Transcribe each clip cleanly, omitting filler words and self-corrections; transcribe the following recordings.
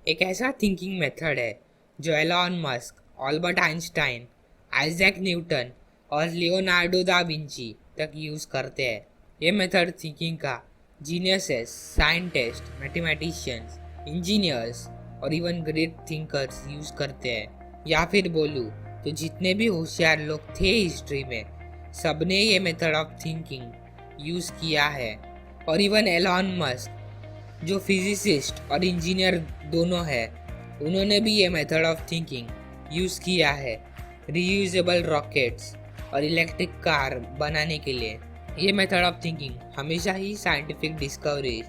एक ऐसा thinking method है जो Elon Musk, Albert Einstein, Isaac Newton और लियोनार्डो दा विंची तक यूज़ करते हैं। ये मेथड थिंकिंग का जीनियसेस, साइंटिस्ट, मैथमेटिशियंस, इंजीनियर्स और इवन ग्रेट थिंकर्स यूज़ करते हैं। या फिर बोलूँ तो जितने भी होशियार लोग थे हिस्ट्री में, सबने ये मेथड ऑफ थिंकिंग यूज़ किया है। और इवन एलॉन मस्क जो फिजिसिस्ट और इंजीनियर दोनों है, उन्होंने भी ये मेथड ऑफ थिंकिंग यूज़ किया है रीयूजेबल रॉकेट्स और इलेक्ट्रिक कार बनाने के लिए। ये मेथड ऑफ थिंकिंग हमेशा ही scientific discoveries,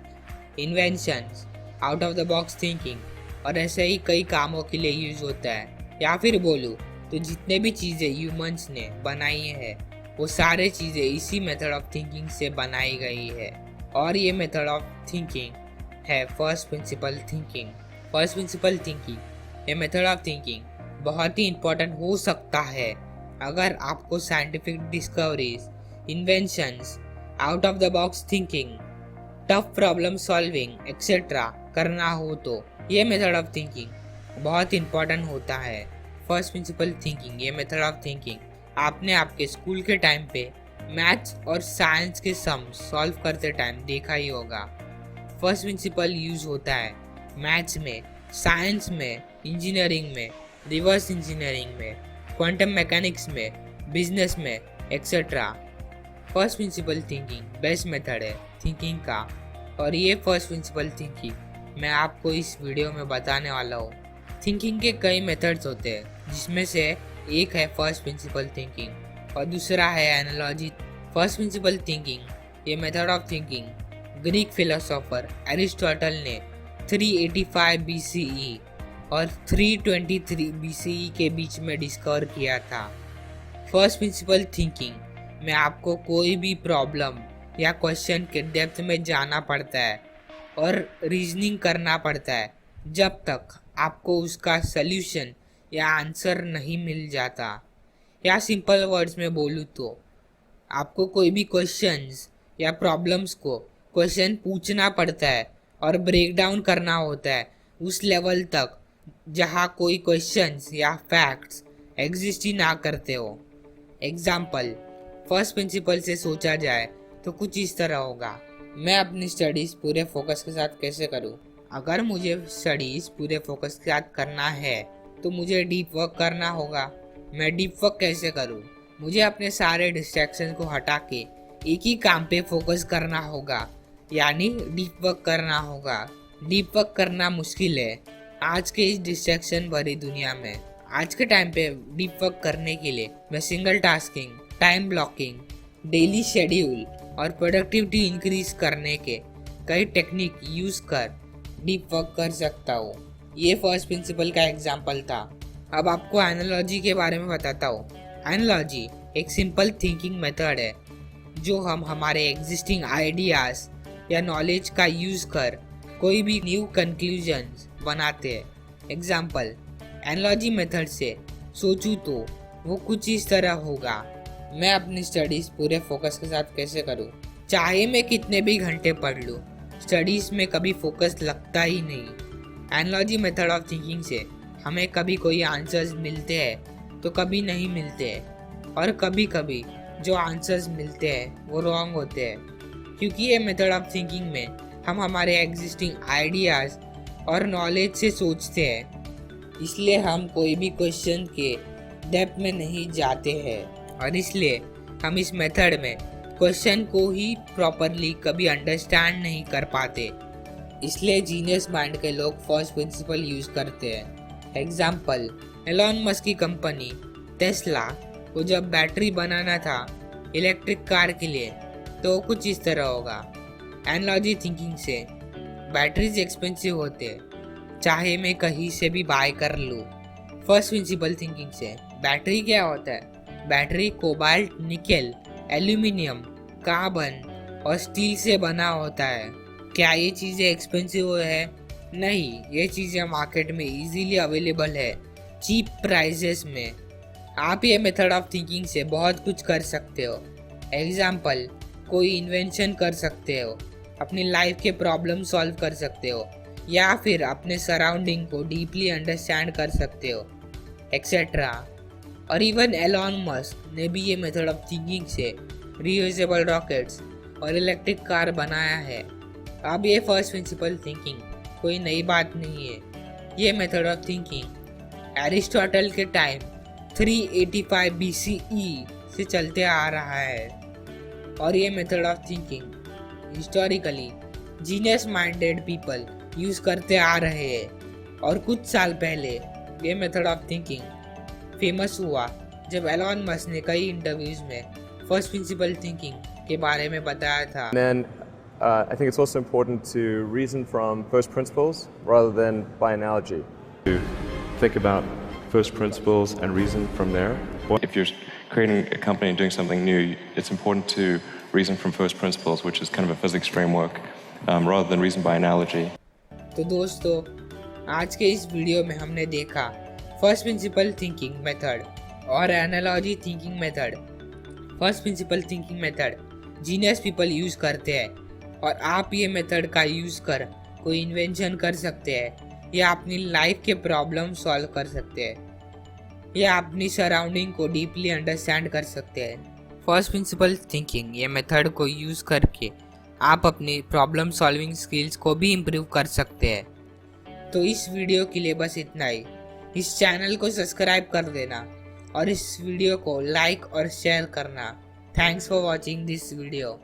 inventions, out of the box thinking और ऐसे ही कई कामों के लिए यूज होता है। या फिर बोलूँ तो जितने भी चीज़ें ह्यूमंस ने बनाई है, वो सारे चीज़ें इसी मेथड ऑफ थिंकिंग से बनाई गई है। और ये मेथड ऑफ थिंकिंग है first principle thinking. First principle thinking, ये मेथड ऑफ थिंकिंग बहुत ही इम्पोर्टेंट हो सकता है अगर आपको scientific discoveries, inventions, out of the box thinking, tough problem solving etcetera करना हो तो ये मेथड ऑफ थिंकिंग बहुत इम्पोर्टेंट होता है। फर्स्ट प्रिंसिपल थिंकिंग, ये मेथड ऑफ थिंकिंग आपने आपके स्कूल के टाइम पे मैथ्स और साइंस के सम सॉल्व करते टाइम देखा ही होगा। फर्स्ट प्रिंसिपल यूज होता है मैथ्स में, साइंस में, इंजीनियरिंग में, रिवर्स इंजीनियरिंग में, क्वांटम मैकेनिक्स में, बिजनेस में etcetera. First principle thinking best method है थिंकिंग का। और ये फर्स्ट प्रिंसिपल थिंकिंग मैं आपको इस वीडियो में बताने वाला हूँ। थिंकिंग के कई मेथड्स होते हैं, जिसमें से एक है फर्स्ट प्रिंसिपल थिंकिंग और दूसरा है एनालॉजी। फर्स्ट प्रिंसिपल थिंकिंग, ये method of thinking Greek philosopher Aristotle ने 385 BCE और 323 BCE के बीच में डिस्कवर किया था। फर्स्ट प्रिंसिपल थिंकिंग में आपको कोई भी प्रॉब्लम या क्वेश्चन के डेप्थ में जाना पड़ता है और रीजनिंग करना पड़ता है जब तक आपको उसका सल्यूशन या आंसर नहीं मिल जाता। या सिंपल वर्ड्स में बोलूँ तो आपको कोई भी क्वेश्चंस या प्रॉब्लम्स को क्वेश्चन पूछना पड़ता है और ब्रेक डाउन करना होता है उस लेवल तक जहाँ कोई क्वेश्चंस या फैक्ट्स एग्जिस्ट ही ना करते हो। एग्जाम्पल, फर्स्ट प्रिंसिपल से सोचा जाए तो कुछ इस तरह होगा, मैं अपनी स्टडीज़ पूरे फोकस के साथ कैसे करूँ? अगर मुझे स्टडीज़ पूरे फोकस के साथ करना है तो मुझे डीप वर्क करना होगा। मैं डीप वर्क कैसे करूँ? मुझे अपने सारे डिस्ट्रैक्शन को हटा के एक ही काम पे फोकस करना होगा, यानी डीप वर्क करना होगा। डीप वर्क करना मुश्किल है आज के इस डिस्ट्रैक्शन भरी दुनिया में। आज के टाइम पे डीप वर्क करने के लिए मैं single tasking, time blocking, daily schedule और प्रोडक्टिविटी इंक्रीज करने के कई टेक्निक यूज कर डीप वर्क कर सकता हूँ। ये फर्स्ट प्रिंसिपल का एग्जाम्पल था। अब आपको एनालॉजी के बारे में बताता हूँ। एनालॉजी एक सिंपल थिंकिंग मेथड है जो हम हमारे एग्जिस्टिंग आइडियाज या नॉलेज का यूज कर कोई भी न्यू कंक्लूजन्स बनाते हैं। एग्जाम्पल, एनालॉजी मेथड से सोचूं तो वो कुछ इस तरह होगा, मैं अपनी स्टडीज़ पूरे फोकस के साथ कैसे करूं? चाहे मैं कितने भी घंटे पढ़ लूं, स्टडीज़ में कभी फोकस लगता ही नहीं। एनालॉजी मेथड ऑफ थिंकिंग से हमें कभी कोई आंसर्स मिलते हैं तो कभी नहीं मिलते हैं, और कभी कभी जो आंसर्स मिलते हैं वो रॉन्ग होते हैं, क्योंकि ये मेथड ऑफ थिंकिंग में हम हमारे एग्जिस्टिंग आइडियाज़ और नॉलेज से सोचते हैं, इसलिए हम कोई भी क्वेश्चन के डेप्थ में नहीं जाते हैं और इसलिए हम इस मेथड में क्वेश्चन को ही प्रॉपरली कभी अंडरस्टैंड नहीं कर पाते। इसलिए जीनियस माइंड के लोग फर्स्ट प्रिंसिपल यूज करते हैं। एग्जाम्पल, एलॉन मस्क की कंपनी टेस्ला को जब बैटरी बनाना था इलेक्ट्रिक कार के लिए तो कुछ इस तरह होगा। एनालॉजी थिंकिंग से बैटरीज एक्सपेंसिव होते हैं, चाहे मैं कहीं से भी बाय कर लूँ। फर्स्ट प्रिंसिपल थिंकिंग से बैटरी क्या होता है? Battery cobalt, nickel, aluminium, carbon और स्टील से बना होता है। क्या ये चीज़ें एक्सपेंसिव है? नहीं, ये चीज़ें मार्केट में इजीली अवेलेबल है, चीप प्राइसेस में। आप ये मेथड ऑफ थिंकिंग से बहुत कुछ कर सकते हो। एग्जाम्पल, कोई इन्वेंशन कर सकते हो, अपनी लाइफ के प्रॉब्लम सॉल्व कर सकते हो, या फिर अपने सराउंडिंग को डीपली अंडरस्टैंड कर सकते हो, एक्सेट्रा। और इवन एलॉन मस्क ने भी ये मेथड ऑफ थिंकिंग से रीयूजेबल रॉकेट्स और इलेक्ट्रिक कार बनाया है। अब ये फर्स्ट प्रिंसिपल थिंकिंग कोई नई बात नहीं है। ये मेथड ऑफ थिंकिंग एरिस्टोटल के टाइम 385 BCE से चलते आ रहा है, और ये method of thinking historically genius minded people use करते आ रहे हैं। और कुछ साल पहले ये मेथड ऑफ थिंकिंग फेमस हुआ जब एलॉन मस्क ने कई इंटरव्यूज में फर्स्ट प्रिंसिपल थिंकिंग के बारे में बताया था। I think it's also important to reason from first principles rather than by analogy. To think about first principles and reason from there. If you're creating a company and doing something new, it's important to reason from first principles, which is kind of a physics framework, rather than reason by analogy. तो दोस्तों, आज के इस video में हमने देखा first principle thinking method और analogy thinking method. First principle thinking method genius people use करते हैं, और आप ये मेथड का यूज कर कोई इन्वेंशन कर सकते हैं, या अपनी लाइफ के प्रॉब्लम सॉल्व कर सकते हैं, या अपनी सराउंडिंग को डीपली अंडरस्टैंड कर सकते हैं। फर्स्ट प्रिंसिपल थिंकिंग ये मेथड को यूज करके आप अपनी प्रॉब्लम सॉल्विंग स्किल्स को भी इम्प्रूव कर सकते हैं। तो इस वीडियो के लिए बस इतना ही। इस चैनल को सब्सक्राइब कर देना और इस वीडियो को लाइक और शेयर करना। Thanks for watching this video.